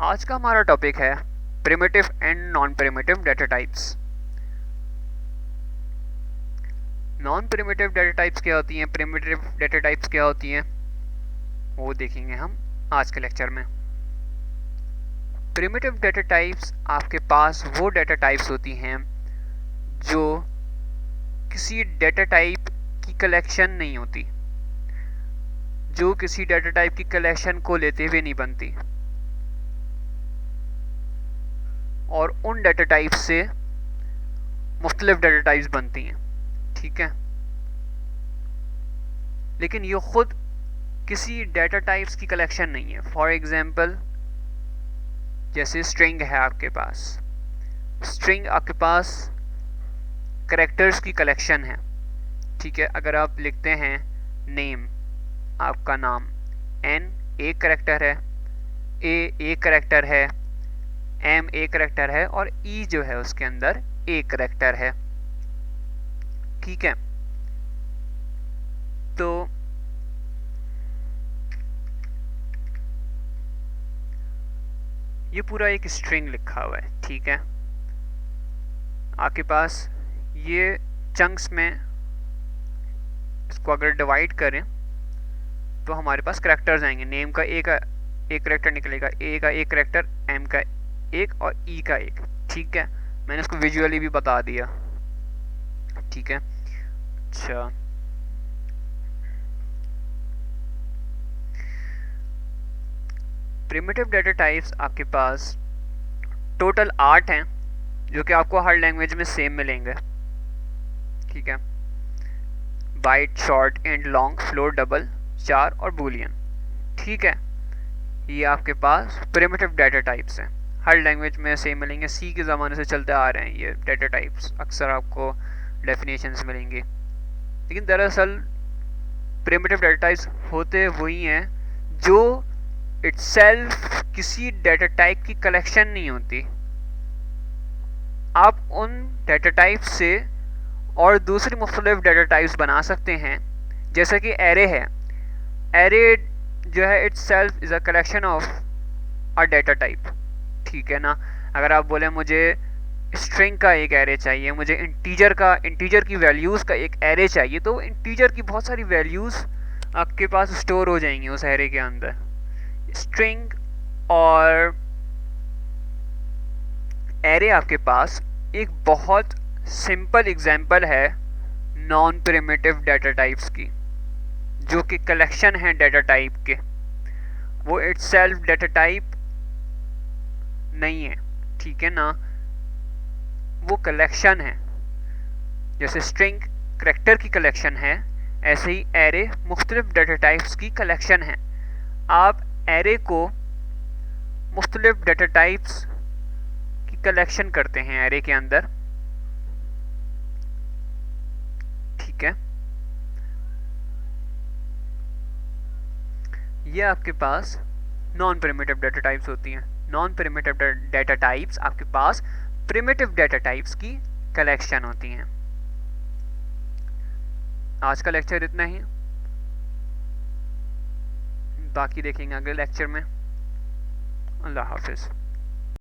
आज का हमारा टॉपिक है primitive and non primitive data types. Non primitive data types क्या होती हैं, प्रिमिटिव डेटा टाइप्स क्या होती हैं, वो देखेंगे हम आज के लेक्चर में। प्रिमिटिव डेटा टाइप्स आपके पास वो डेटा टाइप्स होती हैं जो किसी डेटा टाइप की कलेक्शन नहीं होती, जो किसी डेटा टाइप की कलेक्शन को लेते हुए नहीं बनती, और उन डेटा टाइप्स से मुख्तलिफ डेटा टाइप्स बनती हैं। ठीक है, लेकिन ये खुद किसी डेटा टाइप्स की कलेक्शन नहीं है। फॉर एग्जांपल, जैसे स्ट्रिंग है आपके पास, स्ट्रिंग आपके पास कैरेक्टर्स की कलेक्शन है। ठीक है, अगर आप लिखते हैं नेम, आपका नाम, एन एक कैरेक्टर है, ए एक कैरेक्टर है, एम एक कैरेक्टर है, और ई जो है उसके अंदर एक कैरेक्टर है। ठीक है, तो ये पूरा एक स्ट्रिंग लिखा हुआ है। ठीक है, आपके पास ये चंक्स में, इसको अगर डिवाइड करें तो हमारे पास कैरेक्टर्स आएंगे। नेम का एक कैरेक्टर निकलेगा, ए का एक कैरेक्टर, एम का एक, और ई का एक। ठीक है, मैंने इसको विजुअली भी बता दिया। ठीक है, अच्छा, प्रिमिटिव डेटा टाइप्स आपके पास टोटल 8 हैं, जो कि आपको हर लैंग्वेज में सेम मिलेंगे। ठीक है, byte, short, int, long, float, double, char और बूलियन। ठीक है, ये आपके पास प्रिमिटिव डेटा टाइप्स हैं, हर लैंग्वेज में सेम मिलेंगे। सी के ज़माने से चलते आ रहे हैं ये डेटा टाइप्स, अक्सर आपको डेफिनेशंस मिलेंगी। लेकिन दरअसल प्रिमिटिव डेटा टाइप्स होते वही हैं जो इटसेल्फ किसी डेटा टाइप की कलेक्शन नहीं होती। आप उन डेटा टाइप से और दूसरी मुख्तलिफ डेटा टाइप्स बना सकते हैं, जैसे कि एरे है। एरे जो है itself is a collection of a data type. ठीक है ना, अगर आप बोले मुझे स्ट्रिंग का एक एरे चाहिए, मुझे इंटीजर की वैल्यूज़ का एक एरे चाहिए, तो इंटीजर की बहुत सारी वैल्यूज़ आपके पास स्टोर हो जाएंगी उस एरे के अंदर। स्ट्रिंग और एरे आपके पास एक बहुत सिंपल एग्जांपल है नॉन प्रिमिटिव डेटा टाइप्स की, जो कि कलेक्शन है डेटा टाइप के। वो इटसेल्फ डेटा टाइप नहीं है। ठीक है ना, वो कलेक्शन है। जैसे स्ट्रिंग कैरेक्टर की कलेक्शन है, ऐसे ही एरे मुख्तलिफ डेटा टाइप्स की कलेक्शन है। आप एरे को मुख्तलिफ डेटा टाइप्स की कलेक्शन करते हैं एरे के अंदर। ठीक है, ये आपके पास नॉन प्रिमिटिव डेटा टाइप्स होती हैं। नॉन प्रिमिटिव डेटा टाइप्स आपके पास प्रिमिटिव डेटा टाइप्स की कलेक्शन होती हैं। आज का लेक्चर इतना ही, बाकी देखेंगे अगले लेक्चर में। अल्लाह हाफिज़।